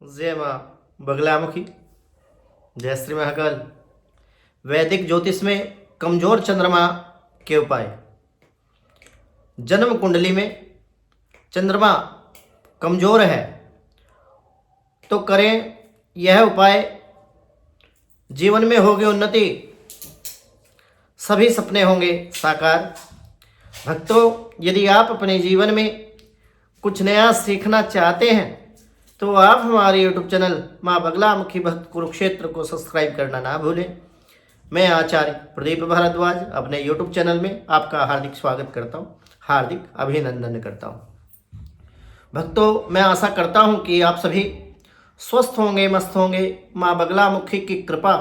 जय माँ बगलामुखी। जय श्री महाकाल। वैदिक ज्योतिष में कमजोर चंद्रमा के उपाय। जन्म कुंडली में चंद्रमा कमजोर है तो करें यह उपाय, जीवन में होगी उन्नति, सभी सपने होंगे साकार। भक्तों, यदि आप अपने जीवन में कुछ नया सीखना चाहते हैं तो आप हमारे YouTube चैनल माँ बगलामुखी भक्त कुरुक्षेत्र को सब्सक्राइब करना ना भूलें। मैं आचार्य प्रदीप भारद्वाज अपने YouTube चैनल में आपका हार्दिक स्वागत करता हूँ, हार्दिक अभिनंदन करता हूँ। भक्तों, मैं आशा करता हूँ कि आप सभी स्वस्थ होंगे, मस्त होंगे। माँ बगलामुखी की कृपा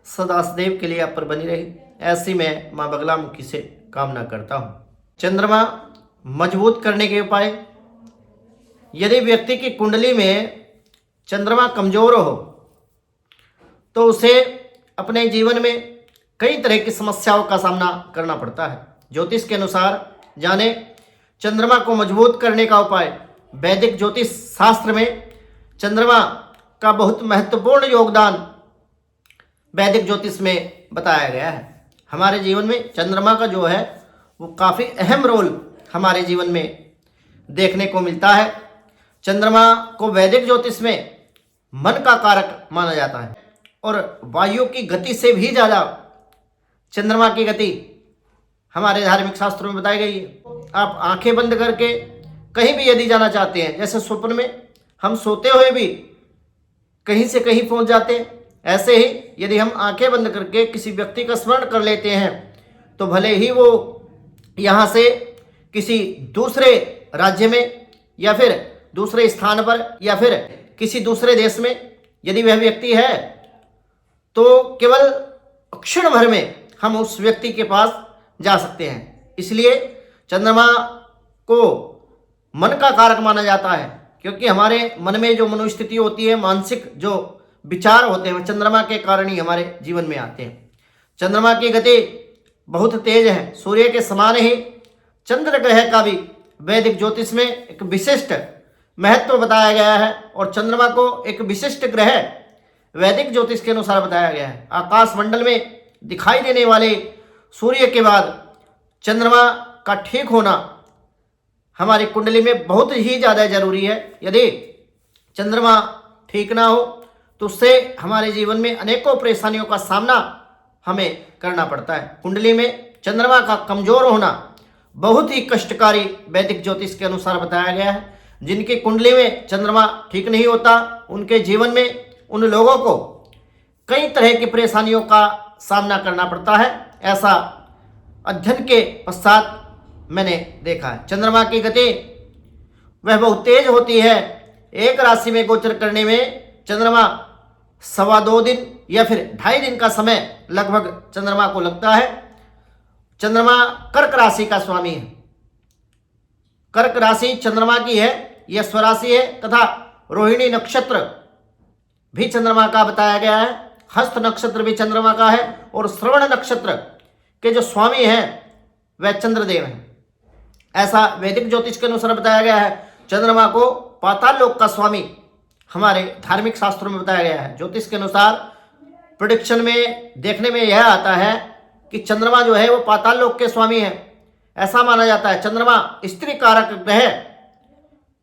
सदा सदैव के लिए आप पर बनी रही, ऐसी मैं माँ बगलामुखी से कामना करता हूँ। चंद्रमा मजबूत करने के उपाय। यदि व्यक्ति की कुंडली में चंद्रमा कमजोर हो तो उसे अपने जीवन में कई तरह की समस्याओं का सामना करना पड़ता है। ज्योतिष के अनुसार जाने चंद्रमा को मजबूत करने का उपाय। वैदिक ज्योतिष शास्त्र में चंद्रमा का बहुत महत्वपूर्ण योगदान वैदिक ज्योतिष में बताया गया है। हमारे जीवन में चंद्रमा का जो है वो काफ़ी अहम रोल हमारे जीवन में देखने को मिलता है। चंद्रमा को वैदिक ज्योतिष में मन का कारक माना जाता है और वायु की गति से भी ज़्यादा चंद्रमा की गति हमारे धार्मिक शास्त्रों में बताई गई है। आप आंखें बंद करके कहीं भी यदि जाना चाहते हैं, जैसे स्वप्न में हम सोते हुए भी कहीं से कहीं पहुंच जाते हैं, ऐसे ही यदि हम आंखें बंद करके किसी व्यक्ति का स्मरण कर लेते हैं तो भले ही वो यहाँ से किसी दूसरे राज्य में या फिर दूसरे स्थान पर या फिर किसी दूसरे देश में यदि वह व्यक्ति है तो केवल क्षण भर में हम उस व्यक्ति के पास जा सकते हैं। इसलिए चंद्रमा को मन का कारक माना जाता है, क्योंकि हमारे मन में जो मनोस्थिति होती है, मानसिक जो विचार होते हैं, चंद्रमा के कारण ही हमारे जीवन में आते हैं। चंद्रमा की गति बहुत तेज है, सूर्य के समान ही चंद्र ग्रह का भी वैदिक ज्योतिष में एक विशिष्ट महत्व बताया गया है और चंद्रमा को एक विशिष्ट ग्रह वैदिक ज्योतिष के अनुसार बताया गया है। आकाश मंडल में दिखाई देने वाले सूर्य के बाद चंद्रमा का ठीक होना हमारी कुंडली में बहुत ही ज़्यादा जरूरी है। यदि चंद्रमा ठीक ना हो तो उससे हमारे जीवन में अनेकों परेशानियों का सामना हमें करना पड़ता है। कुंडली में चंद्रमा का कमजोर होना बहुत ही कष्टकारी वैदिक ज्योतिष के अनुसार बताया गया है। जिनकी कुंडली में चंद्रमा ठीक नहीं होता उनके जीवन में उन लोगों को कई तरह की परेशानियों का सामना करना पड़ता है, ऐसा अध्ययन के पश्चात मैंने देखा है। चंद्रमा की गति वह बहुत तेज होती है। एक राशि में गोचर करने में चंद्रमा 2.25 दिन या फिर 2.5 दिन का समय लगभग चंद्रमा को लगता है। चंद्रमा कर्क राशि का स्वामी है। कर्क राशि चंद्रमा की है, यह स्वराशि है तथा रोहिणी नक्षत्र भी चंद्रमा का बताया गया है। हस्त नक्षत्र भी चंद्रमा का है और श्रवण नक्षत्र के जो स्वामी हैं वह चंद्रदेव हैं, ऐसा वैदिक ज्योतिष के अनुसार बताया गया है। चंद्रमा को पाताल लोक का स्वामी हमारे धार्मिक शास्त्रों में बताया गया है। ज्योतिष के अनुसार प्रेडिक्शन में देखने में यह आता है कि चंद्रमा जो है वो पाताल लोक के स्वामी है, ऐसा माना जाता है। चंद्रमा स्त्री कारक ग्रह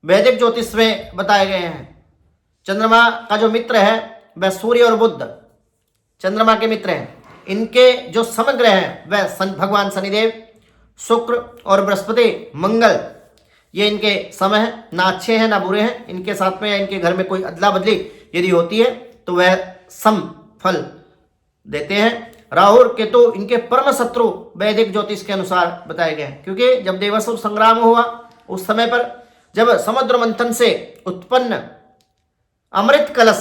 वैदिक ज्योतिष में बताए गए हैं। चंद्रमा का जो मित्र है वह सूर्य और बुध चंद्रमा के मित्र हैं। इनके जो समग्रह हैं वह भगवान शनिदेव, शुक्र और बृहस्पति, मंगल, ये इनके समय हैं। ना अच्छे हैं ना बुरे हैं। इनके साथ में या इनके घर में कोई अदला बदली यदि होती है तो वह सम फल देते हैं। राहु और केतु इनके परम शत्रु वैदिक ज्योतिष के अनुसार बताए गए हैं, क्योंकि जब देवासुर संग्राम हुआ उस समय पर जब समुद्र मंथन से उत्पन्न अमृत कलश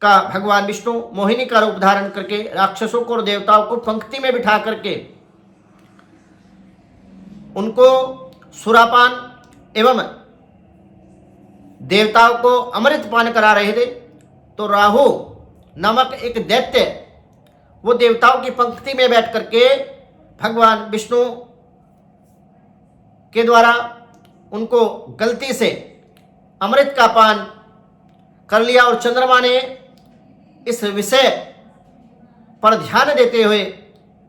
का भगवान विष्णु मोहिनी का रूप धारण करके राक्षसों को और देवताओं को पंक्ति में बिठा करके उनको सुरापान एवं देवताओं को अमृत पान करा रहे थे, तो राहु नामक एक दैत्य वो देवताओं की पंक्ति में बैठ करके भगवान विष्णु के द्वारा उनको गलती से अमृत का पान कर लिया और चंद्रमा ने इस विषय पर ध्यान देते हुए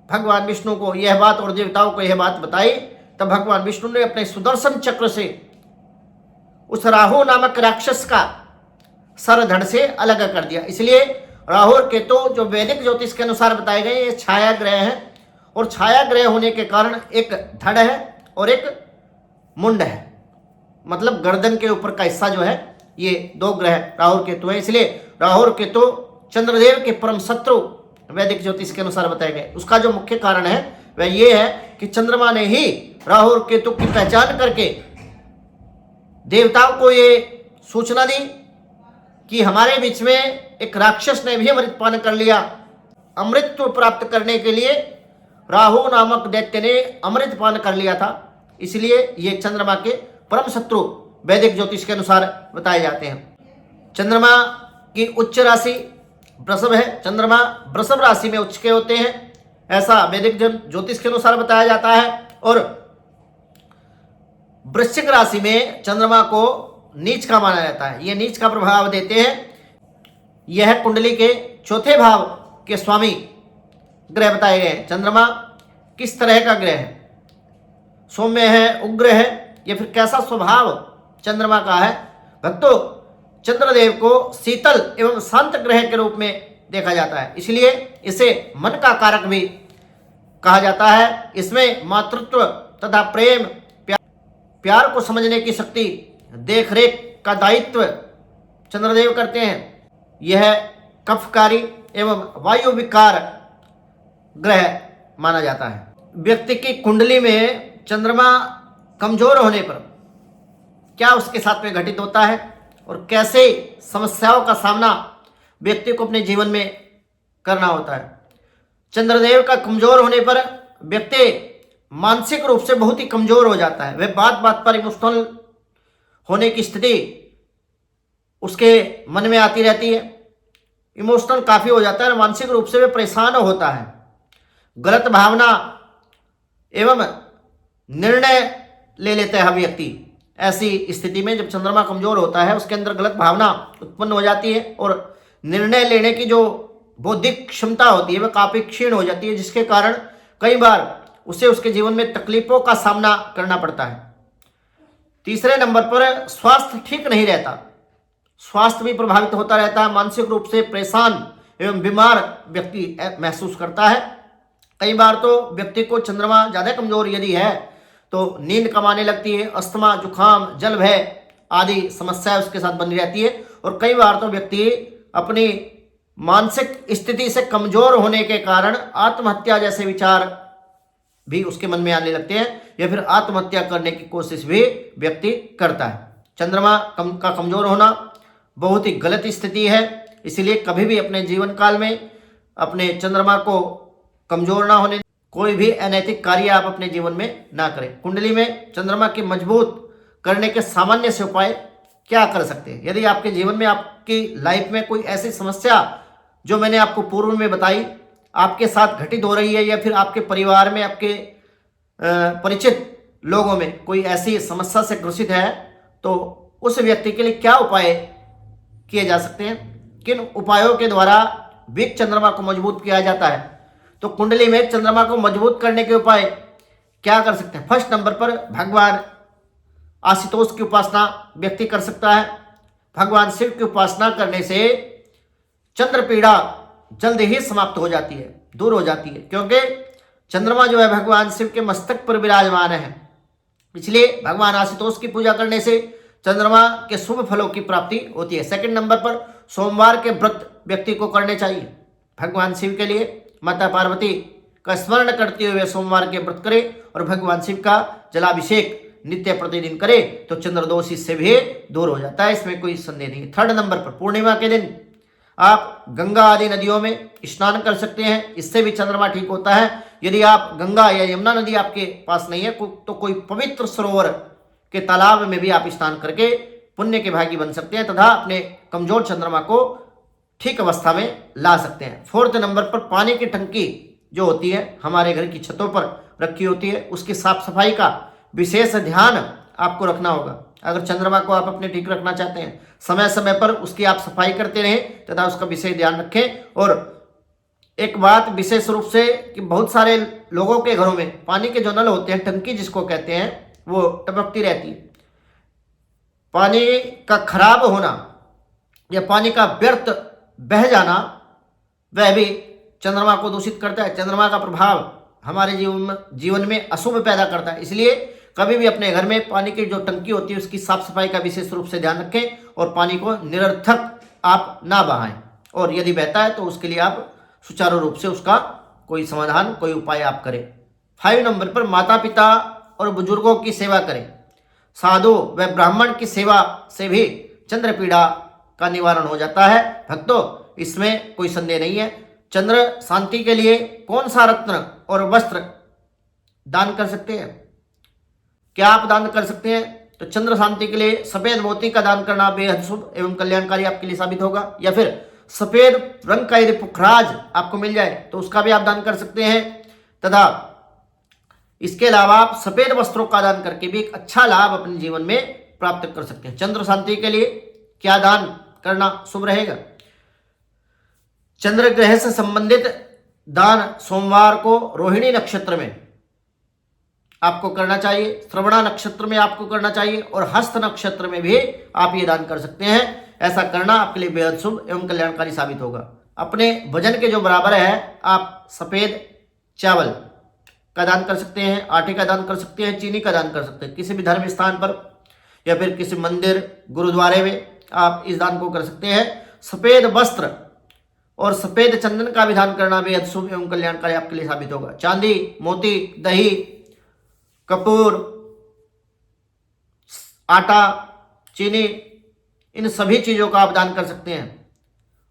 भगवान विष्णु को यह बात और देवताओं को यह बात बताई, तब भगवान विष्णु ने अपने सुदर्शन चक्र से उस राहु नामक राक्षस का सर धड़ से अलग कर दिया। इसलिए राहु और केतु जो वैदिक ज्योतिष के अनुसार बताए गए ये छाया ग्रह हैं, और छाया ग्रह होने के कारण एक धड़ है और एक मुंड है, मतलब गर्दन के ऊपर का हिस्सा जो है ये दो ग्रह राहु और केतु है। इसलिए राहु और केतु चंद्रदेव के परम शत्रु वैदिक ज्योतिष के अनुसार बताए गए। उसका जो मुख्य कारण है वह ये है कि चंद्रमा ने ही राहु और केतु की पहचान करके देवताओं को ये सूचना दी कि हमारे बीच में एक राक्षस ने भी अमृत पान कर लिया। अमृत प्राप्त करने के लिए राहु नामक दैत्य ने अमृत पान कर लिया था, इसलिए ये चंद्रमा के परम शत्रु वैदिक ज्योतिष के अनुसार बताए जाते हैं। चंद्रमा की उच्च राशि वृषभ है, चंद्रमा वृषभ राशि में उच्च के होते हैं, ऐसा वैदिक ज्योतिष के अनुसार बताया जाता है। और वृश्चिक राशि में चंद्रमा को नीच का माना जाता है, ये नीच का प्रभाव देते हैं। यह कुंडली के चौथे भाव के स्वामी ग्रह बताए गए हैं। चंद्रमा किस तरह का ग्रह है, सौम्य है, उग्र है, या फिर कैसा स्वभाव चंद्रमा का है। भक्तों, चंद्रदेव को शीतल एवं शांत ग्रह के रूप में देखा जाता है, इसलिए इसे मन का कारक भी कहा जाता है। इसमें मातृत्व तथा प्रेम, प्यार को समझने की शक्ति, देखरेख का दायित्व चंद्रदेव करते हैं। यह कफकारी एवं वायु विकार ग्रह माना जाता है। व्यक्ति की कुंडली में चंद्रमा कमजोर होने पर क्या उसके साथ में घटित होता है और कैसे समस्याओं का सामना व्यक्ति को अपने जीवन में करना होता है। चंद्रदेव का कमजोर होने पर व्यक्ति मानसिक रूप से बहुत ही कमजोर हो जाता है। वह बात बात पर इमोशनल होने की स्थिति उसके मन में आती रहती है, इमोशनल काफ़ी हो जाता है और मानसिक रूप से वह परेशान होता है। गलत भावना एवं निर्णय ले लेता है व्यक्ति। ऐसी स्थिति में जब चंद्रमा कमजोर होता है उसके अंदर गलत भावना उत्पन्न हो जाती है और निर्णय लेने की जो बौद्धिक क्षमता होती है वह काफ़ी क्षीण हो जाती है, जिसके कारण कई बार उसे उसके जीवन में तकलीफों का सामना करना पड़ता है। तीसरे नंबर पर स्वास्थ्य ठीक नहीं रहता, स्वास्थ्य भी प्रभावित होता रहता है। मानसिक रूप से परेशान एवं बीमार व्यक्ति महसूस करता है। कई बार तो व्यक्ति को चंद्रमा ज़्यादा कमजोर यदि है तो नींद कम आने लगती है, अस्थमा, जुखाम, जल भय आदि समस्याएं उसके साथ बनी रहती है। और कई बार तो व्यक्ति अपनी मानसिक स्थिति से कमजोर होने के कारण आत्महत्या जैसे विचार भी उसके मन में आने लगते हैं, या फिर आत्महत्या करने की कोशिश भी व्यक्ति करता है। चंद्रमा का कमजोर होना बहुत ही गलत स्थिति है, इसलिए कभी भी अपने जीवन काल में अपने चंद्रमा को कमजोर ना होने, कोई भी अनैतिक कार्य आप अपने जीवन में ना करें। कुंडली में चंद्रमा की मजबूत करने के सामान्य से उपाय क्या कर सकते हैं। यदि आपके जीवन में, आपकी लाइफ में कोई ऐसी समस्या जो मैंने आपको पूर्व में बताई आपके साथ घटित हो रही है, या फिर आपके परिवार में, आपके परिचित लोगों में कोई ऐसी समस्या से ग्रसित है, तो उस व्यक्ति के लिए क्या उपाय किए जा सकते हैं, किन उपायों के द्वारा वीक चंद्रमा को मजबूत किया जाता है। तो कुंडली में चंद्रमा को मजबूत करने के उपाय क्या कर सकते हैं। फर्स्ट नंबर पर भगवान आशुतोष की उपासना व्यक्ति कर सकता है। भगवान शिव की उपासना करने से चंद्र पीड़ा जल्द ही समाप्त हो जाती है, दूर हो जाती है, क्योंकि चंद्रमा जो है भगवान शिव के मस्तक पर विराजमान है। इसलिए भगवान आशुतोष की पूजा करने से चंद्रमा के शुभ फलों की प्राप्ति होती है। सेकंड नंबर पर सोमवार के व्रत व्यक्ति को करने चाहिए। भगवान शिव के लिए माता पार्वती का स्मरण करते हुए सोमवार के व्रत करे और भगवान शिव का जलाभिषेक नित्य प्रतिदिन करे तो चंद्र दोष इससे भी दूर हो जाता है, इसमें कोई संदेह नहीं। थर्ड नंबर पर पूर्णिमा के दिन आप गंगा आदि नदियों में स्नान कर सकते हैं, इससे भी चंद्रमा ठीक होता है। यदि आप गंगा या यमुना नदी आपके पास नहीं है तो कोई पवित्र सरोवर के तालाब में भी आप स्नान करके पुण्य के भागी बन सकते हैं तथा अपने कमजोर चंद्रमा को ठीक अवस्था में ला सकते हैं। फोर्थ नंबर पर पानी की टंकी जो होती है हमारे घर की छतों पर रखी होती है, उसकी साफ सफाई का विशेष ध्यान आपको रखना होगा। अगर चंद्रमा को आप अपने ठीक रखना चाहते हैं, समय समय पर उसकी आप सफाई करते रहें तथा उसका विशेष ध्यान रखें। और एक बात विशेष रूप से कि बहुत सारे लोगों के घरों में पानी के जो नल होते हैं, टंकी जिसको कहते हैं, वो टपकती रहती है। पानी का खराब होना या पानी का व्यर्थ बह जाना, वह भी चंद्रमा को दूषित करता है। चंद्रमा का प्रभाव हमारे जीवन में अशुभ पैदा करता है। इसलिए कभी भी अपने घर में पानी की जो टंकी होती है उसकी साफ सफाई का विशेष रूप से ध्यान रखें और पानी को निरर्थक आप ना बहाएं। और यदि बहता है तो उसके लिए आप सुचारू रूप से उसका कोई समाधान, कोई उपाय आप करें। 5 नंबर पर माता पिता और बुजुर्गों की सेवा करें। साधु व ब्राह्मण की सेवा से भी चंद्र पीड़ा का निवारण हो जाता है। भक्तों, इसमें कोई संदेह नहीं है। चंद्र शांति के लिए कौन सा रत्न और वस्त्र दान कर सकते हैं? क्या आप दान कर सकते हैं? तो चंद्र शांति के लिए सफेद मोती का दान करना बेहद शुभ एवं कल्याणकारी आपके लिए साबित होगा। या फिर सफेद रंग का यदि पुखराज आपको मिल जाए तो उसका भी आप दान कर सकते हैं। तथा इसके अलावा आप सफेद वस्त्रों का दान करके भी एक अच्छा लाभ अपने जीवन में प्राप्त कर सकते हैं। चंद्र शांति के लिए क्या दान करना शुभ रहेगा? चंद्र ग्रह से संबंधित दान सोमवार को रोहिणी नक्षत्र में आपको करना चाहिए, श्रवणा नक्षत्र में आपको करना चाहिए और हस्त नक्षत्र में भी आप ये दान कर सकते हैं। ऐसा करना आपके लिए बेहद शुभ एवं कल्याणकारी साबित होगा। अपने वजन के जो बराबर है आप सफेद चावल का दान कर सकते हैं, आटे का दान कर सकते हैं, चीनी का दान कर सकते हैं। किसी भी धर्म स्थान पर या फिर किसी मंदिर, गुरुद्वारे में आप इस दान को कर सकते हैं। सफेद वस्त्र और सफेद चंदन का भी दान करना बेहद शुभ एवं कल्याणकारी आपके लिए साबित होगा। चांदी, मोती, दही, कपूर, आटा, चीनी, इन सभी चीजों का आप दान कर सकते हैं।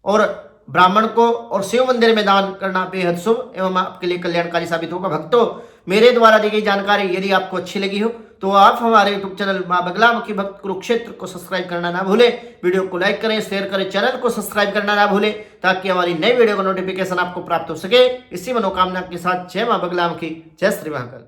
और ब्राह्मण को और शिव मंदिर में दान करना बेहद शुभ एवं आपके लिए कल्याणकारी साबित होगा। भक्तों, मेरे द्वारा दी गई जानकारी यदि आपको अच्छी लगी हो तो आप हमारे यूट्यूब चैनल मां बगलामुखी भक्त कुरुक्षेत्र को सब्सक्राइब करना ना भूलें। वीडियो को लाइक करें, शेयर करें, चैनल को सब्सक्राइब करना ना भूलें ताकि हमारी नई वीडियो का नोटिफिकेशन आपको प्राप्त हो सके। इसी मनोकामना के साथ जय मां बगलामुखी, जय श्री महाकाल।